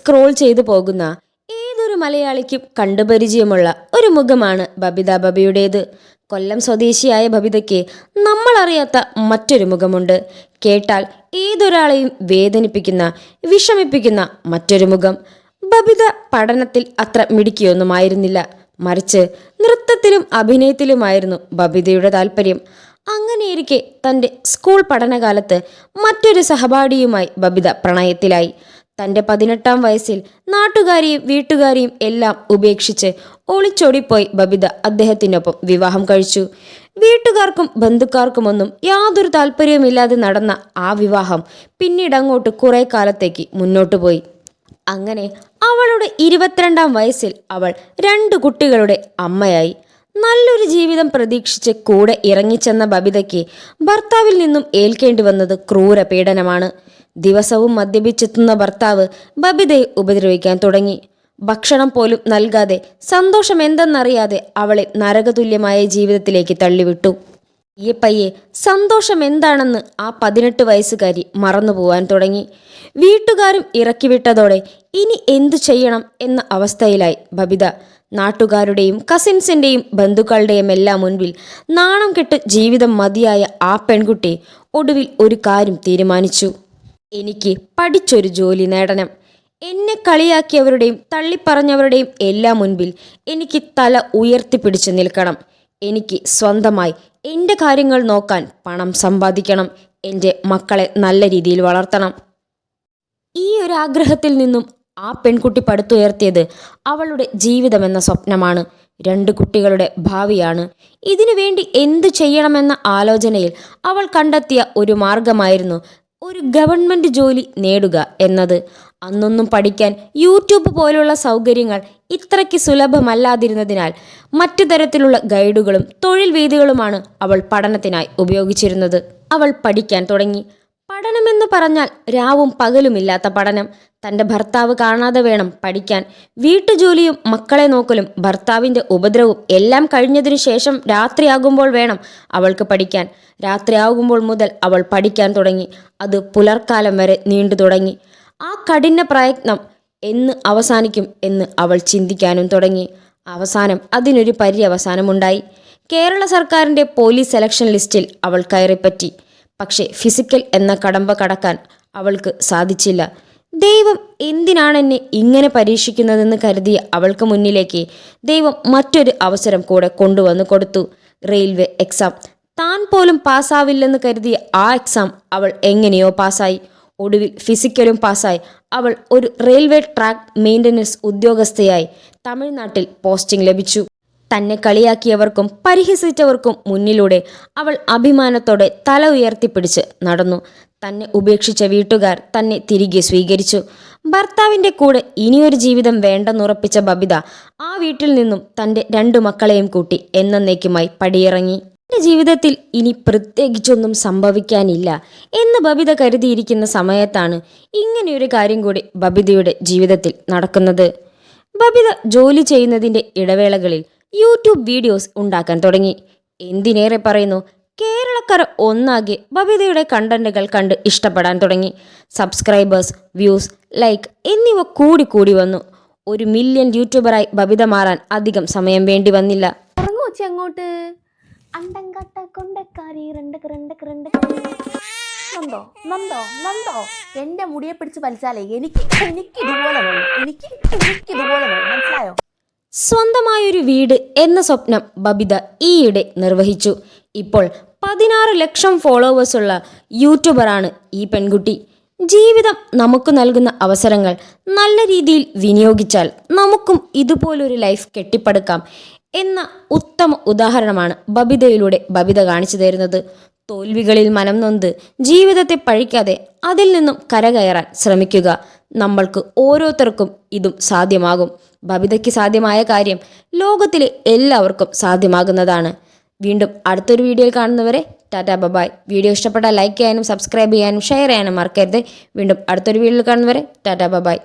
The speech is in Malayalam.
സ്ക്രോൾ ചെയ്തു പോകുന്ന ഏതൊരു മലയാളിക്കും കണ്ടുപരിചയമുള്ള ഒരു മുഖമാണ് ബബിത ബബിയുടേത്. കൊല്ലം സ്വദേശിയായ ബബിതയ്ക്ക് നമ്മളറിയാത്ത മറ്റൊരു മുഖമുണ്ട്. കേട്ടാൽ ഏതൊരാളെയും വേദനിപ്പിക്കുന്ന, വിഷമിപ്പിക്കുന്ന മറ്റൊരു മുഖം. ബബിത പഠനത്തിൽ അത്ര മിടുക്കിയൊന്നുമായിരുന്നില്ല. മറിച്ച് നൃത്തത്തിലും അഭിനയത്തിലുമായിരുന്നു ബബിതയുടെ താല്പര്യം. അങ്ങനെയിരിക്കെ തൻ്റെ സ്കൂൾ പഠനകാലത്ത് മറ്റൊരു സഹപാഠിയുമായി ബബിത പ്രണയത്തിലായി. തൻ്റെ 18-ാം വയസ്സിൽ നാട്ടുകാരെയും വീട്ടുകാരെയും എല്ലാം ഉപേക്ഷിച്ച് ഒളിച്ചോടിപ്പോയി ബബിത അദ്ദേഹത്തിനൊപ്പം വിവാഹം കഴിച്ചു. വീട്ടുകാർക്കും ബന്ധുക്കാർക്കുമൊന്നും യാതൊരു താല്പര്യവുമില്ലാതെ നടന്ന ആ വിവാഹം പിന്നീട് അങ്ങോട്ട് കുറേ കാലത്തേക്ക് മുന്നോട്ടു പോയി. അങ്ങനെ അവളുടെ 22-ാം വയസ്സിൽ അവൾ 2 കുട്ടികളുടെ അമ്മയായി. നല്ലൊരു ജീവിതം പ്രതീക്ഷിച്ച് കൂടെ ഇറങ്ങിച്ചെന്ന ബബിതയ്ക്ക് ഭർത്താവിൽ നിന്നും ഏൽക്കേണ്ടി വന്നത് ക്രൂര പീഡനമാണ്. ദിവസവും മദ്യപിച്ചെത്തുന്ന ഭർത്താവ് ബബിതയെ ഉപദ്രവിക്കാൻ തുടങ്ങി. ഭക്ഷണം പോലും നൽകാതെ സന്തോഷം എന്തെന്നറിയാതെ അവളെ നരകതുല്യമായ ജീവിതത്തിലേക്ക് തള്ളിവിട്ടു. പയ്യെ സന്തോഷം എന്താണെന്ന് ആ 18 വയസ്സുകാരി മറന്നുപോവാൻ തുടങ്ങി. വീട്ടുകാരും ഇറക്കിവിട്ടതോടെ ഇനി എന്തു ചെയ്യണം എന്ന അവസ്ഥയിലായി ബബിത. നാട്ടുകാരുടെയും കസിൻസിൻ്റെയും ബന്ധുക്കളുടെയും എല്ലാം മുൻപിൽ നാണം കെട്ട് ജീവിതം മതിയായ ആ പെൺകുട്ടി ഒടുവിൽ ഒരു കാര്യം തീരുമാനിച്ചു. എനിക്ക് പഠിച്ചൊരു ജോലി നേടണം. എന്നെ കളിയാക്കിയവരുടെയും തള്ളിപ്പറഞ്ഞവരുടെയും എല്ലാം മുൻപിൽ എനിക്ക് തല ഉയർത്തിപ്പിടിച്ച് നിൽക്കണം. എനിക്ക് സ്വന്തമായി എൻ്റെ കാര്യങ്ങൾ നോക്കാൻ പണം സമ്പാദിക്കണം. എൻ്റെ മക്കളെ നല്ല രീതിയിൽ വളർത്തണം. ഈ ഒരു ആഗ്രഹത്തിൽ നിന്നും ആ പെൺകുട്ടി പടുത്തുയർത്തിയത് അവളുടെ ജീവിതമെന്ന സ്വപ്നമാണ്. 2 കുട്ടികളുടെ ഭാവിയാണ്. ഇതിനു വേണ്ടി എന്തു ചെയ്യണമെന്ന ആലോചനയിൽ അവൾ കണ്ടെത്തിയ ഒരു മാർഗമായിരുന്നു ഒരു ഗവൺമെൻറ് ജോലി നേടുക എന്നത്. അന്നൊന്നും പഠിക്കാൻ യൂട്യൂബ് പോലുള്ള സൗകര്യങ്ങൾ ഇത്രയ്ക്ക് സുലഭമല്ലാതിരുന്നതിനാൽ മറ്റു തരത്തിലുള്ള ഗൈഡുകളും തൊഴിൽ വേദികളുമാണ് അവൾ പഠനത്തിനായി ഉപയോഗിച്ചിരുന്നത്. അവൾ പഠിക്കാൻ തുടങ്ങി. പഠനമെന്ന് പറഞ്ഞാൽ രാവും പകലുമില്ലാത്ത പഠനം. തൻ്റെ ഭർത്താവ് കാണാതെ വേണം പഠിക്കാൻ. വീട്ടുജോലിയും മക്കളെ നോക്കലും ഭർത്താവിൻ്റെ ഉപദ്രവവും എല്ലാം കഴിഞ്ഞതിനു ശേഷം രാത്രിയാകുമ്പോൾ വേണം അവൾക്ക് പഠിക്കാൻ. രാത്രിയാകുമ്പോൾ മുതൽ അവൾ പഠിക്കാൻ തുടങ്ങി. അത് പുലർക്കാലം വരെ നീണ്ടു തുടങ്ങി. ആ കഠിന പ്രയത്നം എന്ന് അവസാനിക്കും എന്ന് അവൾ ചിന്തിക്കാനും തുടങ്ങി. അവസാനം അതിനൊരു പര്യവസാനമുണ്ടായി. കേരള സർക്കാരിൻ്റെ പോലീസ് സെലക്ഷൻ ലിസ്റ്റിൽ അവൾ കയറിപ്പറ്റി. പക്ഷേ ഫിസിക്കൽ എന്ന കടമ്പ കടക്കാൻ അവൾക്ക് സാധിച്ചില്ല. ദൈവം എന്തിനാണെന്നെ ഇങ്ങനെ പരീക്ഷിക്കുന്നതെന്ന് കരുതിയ അവൾക്ക് മുന്നിലേക്ക് ദൈവം മറ്റൊരു അവസരം കൂടെ കൊണ്ടുവന്നു കൊടുത്തു. Railway exam. താൻ പോലും പാസ്സാവില്ലെന്ന് കരുതിയ ആ എക്സാം അവൾ എങ്ങനെയോ പാസ്സായി. ഒടുവിൽ ഫിസിക്കലും പാസ്സായി അവൾ ഒരു റെയിൽവേ ട്രാക്ക് മെയിൻ്റനൻസ് ഉദ്യോഗസ്ഥയായി തമിഴ്നാട്ടിൽ പോസ്റ്റിംഗ് ലഭിച്ചു. തന്നെ കളിയാക്കിയവർക്കും പരിഹസിച്ചവർക്കും മുന്നിലൂടെ അവൾ അഭിമാനത്തോടെ തല ഉയർത്തിപ്പിടിച്ച് നടന്നു. തന്നെ ഉപേക്ഷിച്ച വീട്ടുകാർ തന്നെ തിരികെ സ്വീകരിച്ചു. ഭർത്താവിൻ്റെ കൂടെ ഇനിയൊരു ജീവിതം വേണ്ടെന്നുറപ്പിച്ച ബബിത ആ വീട്ടിൽ നിന്നും തൻ്റെ 2 മക്കളെയും കൂട്ടി എന്നേക്കുമായി പടിയിറങ്ങി. എൻ്റെ ജീവിതത്തിൽ ഇനി പ്രത്യേകിച്ചൊന്നും സംഭവിക്കാനില്ല എന്ന് ബബിത കരുതിയിരിക്കുന്ന സമയത്താണ് ഇങ്ങനെയൊരു കാര്യം കൂടി ബബിതയുടെ ജീവിതത്തിൽ നടക്കുന്നത്. ബബിത ജോലി ചെയ്യുന്നതിൻ്റെ ഇടവേളകളിൽ യൂട്യൂബ് വീഡിയോസ് ഉണ്ടാക്കാൻ തുടങ്ങി. എന്തിനേറെ പറയുന്നു, കേരളക്കര ഒന്നാകെ ബബിതയുടെ കണ്ടന്റുകൾ കണ്ട് ഇഷ്ടപ്പെടാൻ തുടങ്ങി. സബ്സ്ക്രൈബേഴ്സ്, വ്യൂസ്, ലൈക്ക് എന്നിവ കൂടി വന്നു. 1 മില്യൺ യൂട്യൂബറായി ബബിത മാറാൻ അധികം സമയം വേണ്ടി വന്നില്ല. അങ്ങോട്ട് നന്ദോ എന്റെ മുടിയെ പിടിച്ച് വലിച്ചാലേ എനിക്ക് ഇതുപോലെ മനസ്സിലായോ? സ്വന്തമായൊരു വീട് എന്ന സ്വപ്നം ബബിത ഈയിടെ നിർവഹിച്ചു. ഇപ്പോൾ 16 ലക്ഷം ഫോളോവേഴ്സുള്ള യൂട്യൂബറാണ് ഈ പെൺകുട്ടി. ജീവിതം നമുക്ക് നൽകുന്ന അവസരങ്ങൾ നല്ല രീതിയിൽ വിനിയോഗിച്ചാൽ നമുക്കും ഇതുപോലൊരു ലൈഫ് കെട്ടിപ്പടുക്കാം എന്ന ഉത്തമ ഉദാഹരണമാണ് ബബിതയിലൂടെ ബബിത കാണിച്ചു തരുന്നത്. തോൽവികളിൽ മനം നൊന്ത് ജീവിതത്തെ പഴിക്കാതെ അതിൽ നിന്നും കരകയറാൻ ശ്രമിക്കുക. നമ്മൾക്ക് ഓരോരുത്തർക്കും ഇതും സാധ്യമാകും. ബബിതയ്ക്ക് സാധ്യമായ കാര്യം ലോകത്തിലെ എല്ലാവർക്കും സാധ്യമാകുന്നതാണ്. വീണ്ടും അടുത്തൊരു വീഡിയോയിൽ കാണുന്നവരെ ടാറ്റാ ബബായ്. വീഡിയോ ഇഷ്ടപ്പെട്ടാൽ ലൈക്ക് ചെയ്യാനും സബ്സ്ക്രൈബ് ചെയ്യാനും ഷെയർ ചെയ്യാനും മറക്കരുത്. വീണ്ടും അടുത്തൊരു വീഡിയോയിൽ കാണുന്നവരെ ടാറ്റാ ബബായ്.